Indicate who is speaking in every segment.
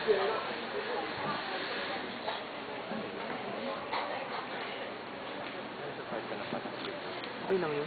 Speaker 1: Okay lang yun.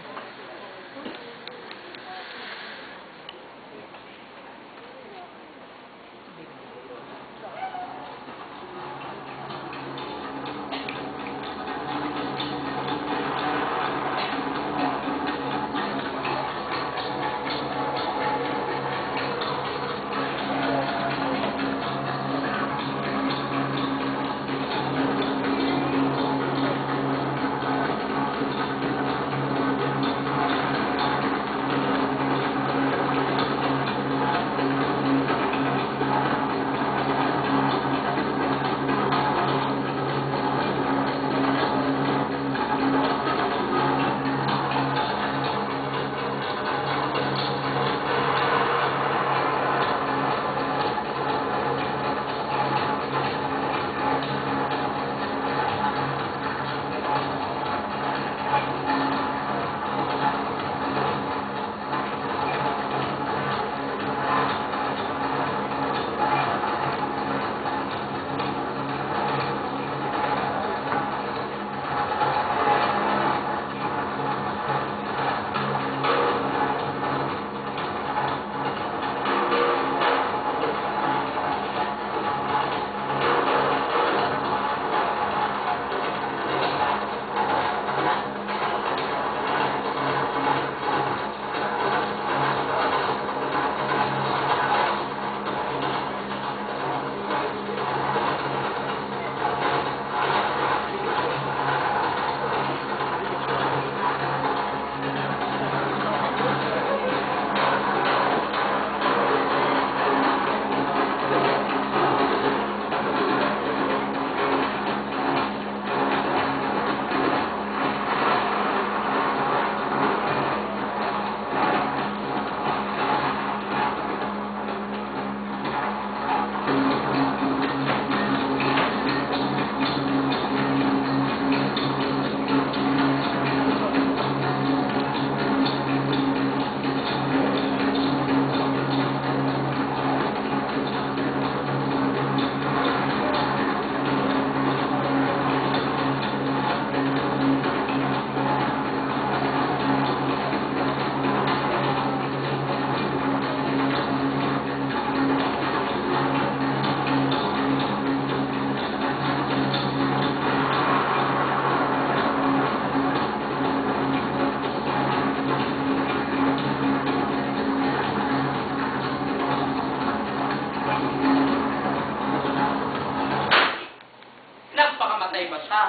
Speaker 2: Nagpakamatay ba siya?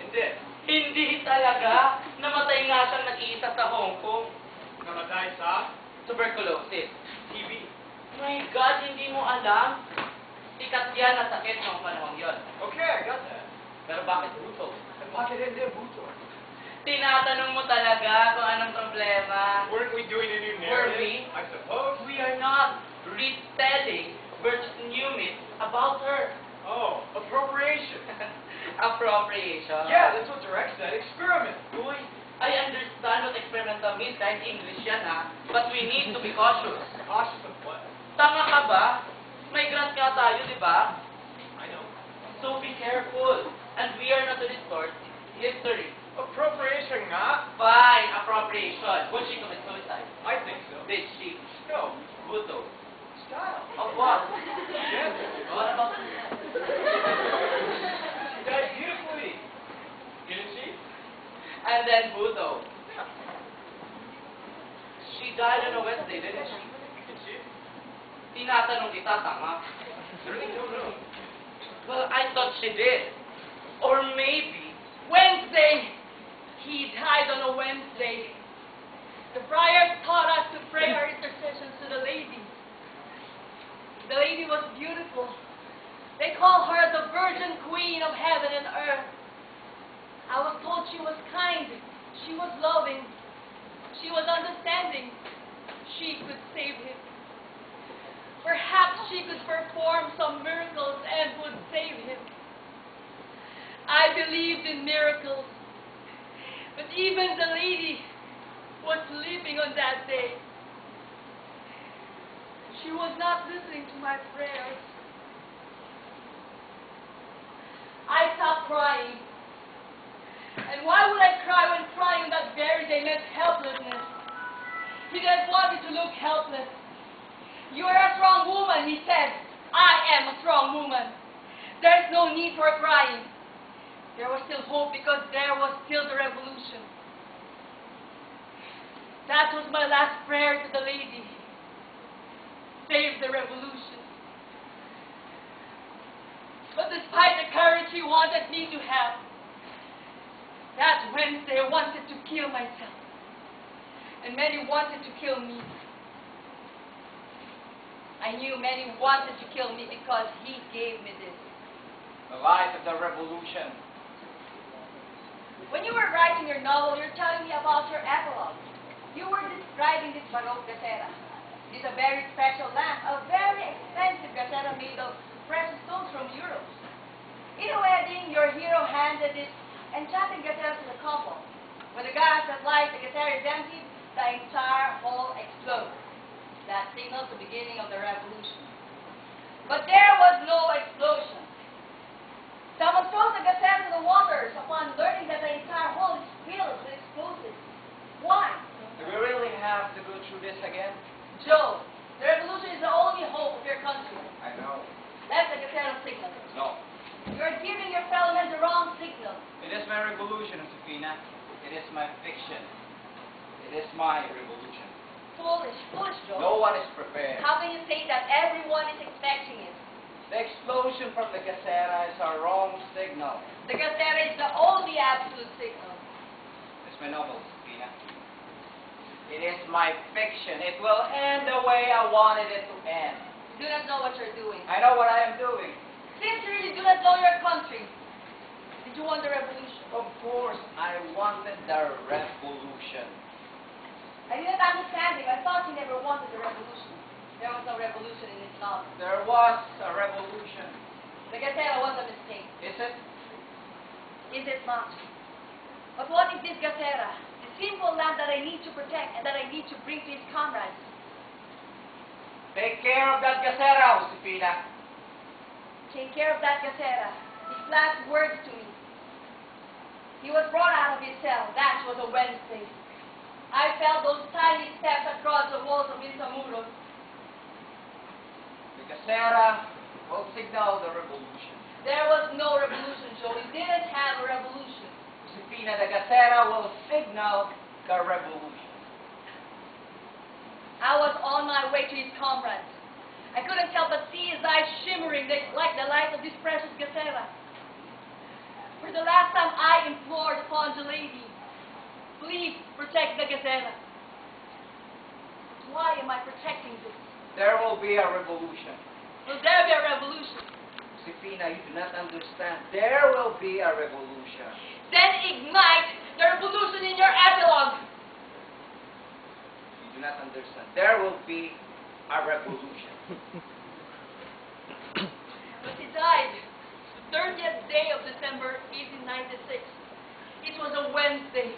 Speaker 1: Hindi.
Speaker 2: Hindi talaga. Namatay nga siyang nag-iisa sa Hong Kong.
Speaker 1: Namatay sa
Speaker 2: Tuberculosis.
Speaker 1: TB.
Speaker 2: My God, hindi mo alam? Sikat yan na sakit noong panahon yon.
Speaker 1: Okay, I got that.
Speaker 2: Pero bakit buto?
Speaker 1: And bakit hindi buto?
Speaker 2: Tinatanong mo talaga kung anong problema.
Speaker 1: Weren't we doing a new
Speaker 2: Were
Speaker 1: narrative?
Speaker 2: we?
Speaker 1: I suppose.
Speaker 2: We are not retelling Bert's new myth about her.
Speaker 1: Oh, appropriation.
Speaker 2: Appropriation.
Speaker 1: Yeah, that's what Direct said. Experiment.
Speaker 2: Uy, I understand what experimental means, kahit English yan ha. But we need to be cautious.
Speaker 1: Cautious of what?
Speaker 2: Tanga ka ba? May grant nga tayo, di ba?
Speaker 1: I know.
Speaker 2: So be careful. And we are not to distort history.
Speaker 1: Appropriation nga?
Speaker 2: Fine, appropriation. Would she commit suicide?
Speaker 1: I think so.
Speaker 2: Did she?
Speaker 1: No.
Speaker 2: Buto.
Speaker 1: Style.
Speaker 2: Of what?
Speaker 1: Yes.
Speaker 2: What about
Speaker 1: She died beautifully. Didn't she?
Speaker 2: And then Buto. She died on a Wednesday, didn't she?
Speaker 1: Did she?
Speaker 2: Tinatanong kita, tama.
Speaker 1: Really don't know.
Speaker 2: Well, I thought she did. Or maybe...
Speaker 3: Wednesday. He died on a Wednesday. The friars taught us to pray our intercessions to the lady. The lady was beautiful. They call her the Virgin Queen of heaven and earth. I was told she was kind. She was loving. She was understanding. She could save him. Perhaps she could perform some miracles and would save him. I believed in miracles. But even the lady was sleeping on that day. She was not listening to my prayers. stop crying. And why would I cry when crying on that very day meant helplessness? He didn't want me to look helpless. You are a strong woman, he said. I am a strong woman. There is no need for crying. There was still hope because there was still the revolution. That was my last prayer to the lady. Save the revolution. But despite the courage he wanted me to have, that Wednesday I wanted to kill myself. And many wanted to kill me. I knew many wanted to kill me because he gave me this.
Speaker 1: The light of the revolution.
Speaker 3: When you were writing your novel, you're telling me about your epilogue. You were describing this Baroque gacera. It is a very special lamp, a very expensive gacera made of precious stones from Europe. In a wedding, your hero handed this enchanting gacera to the couple. When the gas that lights the gacera is emptied, the entire hall explodes. That signals the beginning of the revolution. But there was no explosion. Someone throws the gazette to the waters upon learning that the entire hall is filled with explosives. Why?
Speaker 1: Do we really have to go through this again?
Speaker 3: Joe, the revolution is the only hope of your country.
Speaker 1: I know.
Speaker 3: That's the gazette signal.
Speaker 1: No.
Speaker 3: You're giving your fellow men the wrong signal.
Speaker 1: It is my revolution, Josefina. It is my fiction. It is my revolution.
Speaker 3: Foolish, foolish, Joe.
Speaker 1: No one is prepared.
Speaker 3: How can you say that? Everyone is expecting it.
Speaker 1: The explosion from the gacera is a wrong signal.
Speaker 3: The gazette is the only absolute signal.
Speaker 1: It's my novel, Josefina. It is my fiction. It will end the way I wanted it to end.
Speaker 3: You do not know what you're doing.
Speaker 1: I know what I am doing.
Speaker 3: Since you really do not know your country, did you want the revolution?
Speaker 1: Of course, I wanted the revolution.
Speaker 3: I didn't understand him. I thought he never wanted the revolution. There was no revolution in his novel.
Speaker 1: There was a revolution.
Speaker 3: The Gazette was a mistake.
Speaker 1: Is it?
Speaker 3: Is it not? But what is this Gazette? The simple lamp that I need to protect and that I need to bring to his comrades.
Speaker 1: Take care of that gacera, Josefina.
Speaker 3: Take care of that Gazette. His last words to me. He was brought out of his cell. That was a Wednesday. I felt those tiny steps across the walls of Intramuros.
Speaker 1: The gacera will signal the revolution.
Speaker 3: There was no revolution, Joe. We didn't have a revolution.
Speaker 1: Josefina, the gacera will signal the revolution.
Speaker 3: I was on my way to his comrades. I couldn't help but see his eyes shimmering like the light of this precious gacera. For the last time, I implored upon the lady, please protect the gazette. Why am I protecting this?
Speaker 1: There will be a revolution.
Speaker 3: Will there be a revolution?
Speaker 1: Josefina, you do not understand. There will be a revolution.
Speaker 3: Then ignite the revolution in your epilogue.
Speaker 1: You do not understand. There will be a revolution.
Speaker 3: But he died the 30th day of December, 1896. It was a Wednesday.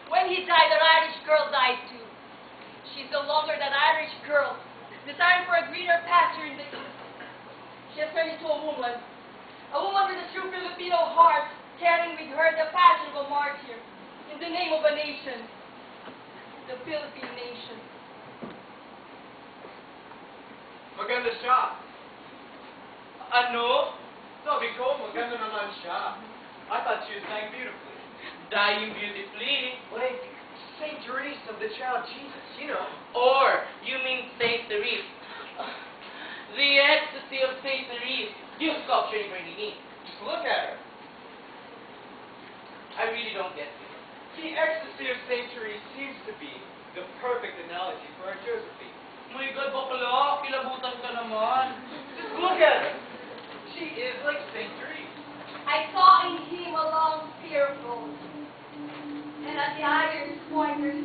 Speaker 3: When he died, an Irish girl died too. She's no longer that Irish girl, desiring for a greener pasture in the east. She has turned into a woman with a true Filipino heart, carrying with her the passion of a martyr in the name of a nation, the Philippine nation.
Speaker 1: Maganda siya. Ano? Sabi ko, maganda naman siya. I thought she was dying beautifully.
Speaker 2: Dying beautifully.
Speaker 1: Wait, Saint Teresa of the Child Jesus, you know.
Speaker 2: Or, you mean Saint Therese. The ecstasy of Saint Therese. You sculpture you really need.
Speaker 1: Just look at her.
Speaker 2: I really don't get it.
Speaker 1: The ecstasy of Saint Therese seems to be the perfect analogy for our Josephine.
Speaker 2: My God, bakla. Kilabutan ka naman.
Speaker 1: Just look at her. She is like Saint Therese.
Speaker 3: I saw in him a long spear of gold, and at the iron pointers